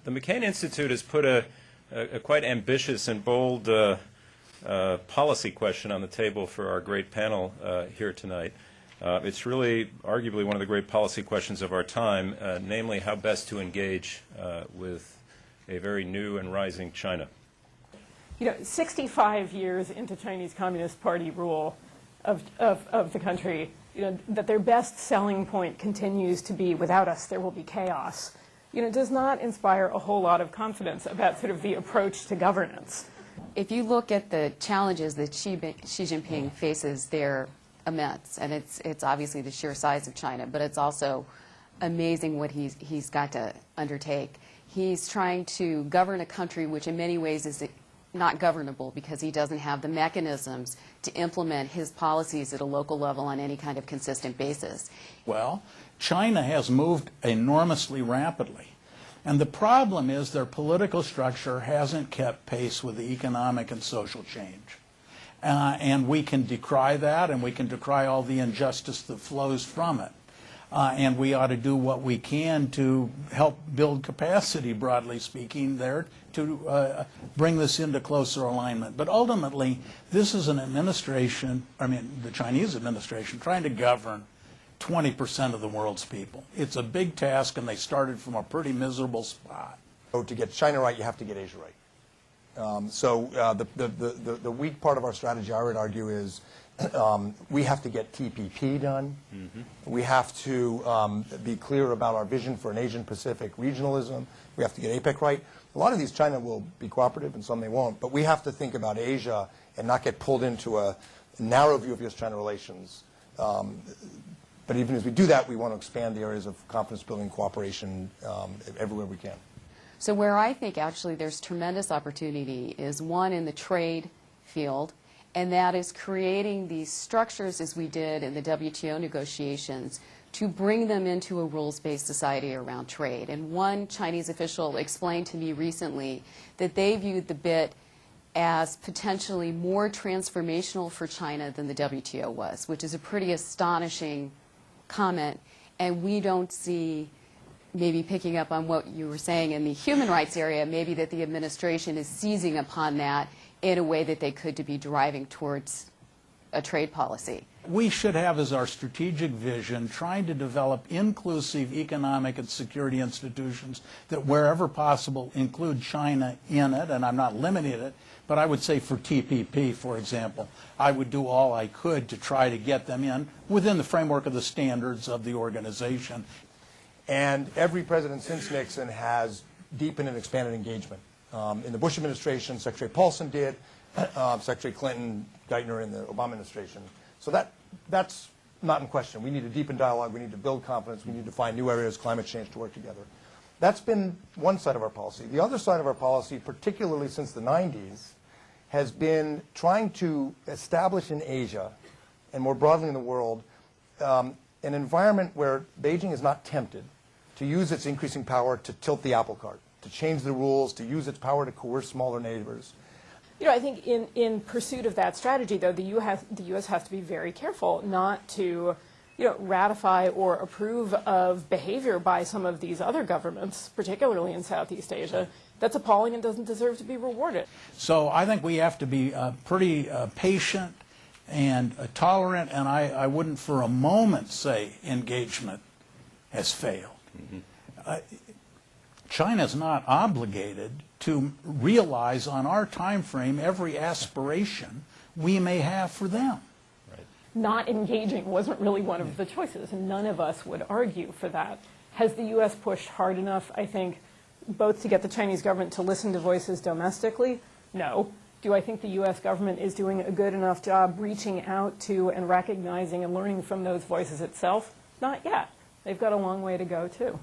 The McCain Institute has put a quite ambitious and bold policy question on the table for our great panel here tonight. It's really arguably one of the great policy questions of our time, namely how best to engage with a very new and rising China. 65 years into Chinese Communist Party rule of the country, that their best selling point continues to be, without us there will be chaos, does not inspire a whole lot of confidence about sort of the approach to governance. If you look at the challenges that Xi Jinping faces, they're immense, and it's obviously the sheer size of China, but it's also amazing what he's got to undertake. He's trying to govern a country which in many ways is not governable because he doesn't have the mechanisms to implement his policies at a local level on any kind of consistent basis. Well, China has moved enormously rapidly. And the problem is their political structure hasn't kept pace with the economic and social change. And we can decry that, and we can decry all the injustice that flows from it. And we ought to do what we can to help build capacity, broadly speaking, there to bring this into closer alignment. But ultimately, this is an administration, the Chinese administration, trying to govern 20% of the world's people. It's a big task, and they started from a pretty miserable spot. So to get China right, you have to get Asia right. The weak part of our strategy, I would argue, is we have to get TPP done. Mm-hmm. We have to be clear about our vision for an Asian-Pacific regionalism. We have to get APEC right. A lot of these China will be cooperative and some they won't, but we have to think about Asia and not get pulled into a narrow view of U.S.-China relations. But even as we do that, we want to expand the areas of confidence-building cooperation everywhere we can. So where I think actually there's tremendous opportunity is one in the trade field, and that is creating these structures as we did in the WTO negotiations to bring them into a rules-based society around trade. And one Chinese official explained to me recently that they viewed the BIT as potentially more transformational for China than the WTO was, which is a pretty astonishing comment. And we don't see, maybe picking up on what you were saying in the human rights area, maybe that the administration is seizing upon that in a way that they could to be driving towards a trade policy. We should have as our strategic vision trying to develop inclusive economic and security institutions that wherever possible include China in it, and I'm not limiting it, but I would say for TPP, for example, I would do all I could to try to get them in within the framework of the standards of the organization. And every president since Nixon has deepened and expanded engagement. In the Bush administration, Secretary Paulson did, Secretary Clinton, Geithner in the Obama administration. So that's not in question. We need to deepen dialogue. We need to build confidence. We need to find new areas, climate change, to work together. That's been one side of our policy. The other side of our policy, particularly since the 90s, has been trying to establish in Asia, and more broadly in the world, an environment where Beijing is not tempted to use its increasing power to tilt the apple cart, to change the rules, to use its power to coerce smaller neighbors. I think in pursuit of that strategy, though, the U.S. has to be very careful not to, ratify or approve of behavior by some of these other governments, particularly in Southeast Asia, that's appalling and doesn't deserve to be rewarded. So I think we have to be pretty patient and tolerant, and I wouldn't for a moment say engagement has failed. Mm-hmm. China's not obligated to realize on our time frame every aspiration we may have for them. Right. Not engaging wasn't really one of the choices, and none of us would argue for that. Has the U.S. pushed hard enough, I think, both to get the Chinese government to listen to voices domestically? No. Do I think the U.S. government is doing a good enough job reaching out to and recognizing and learning from those voices itself? Not yet. They've got a long way to go, too.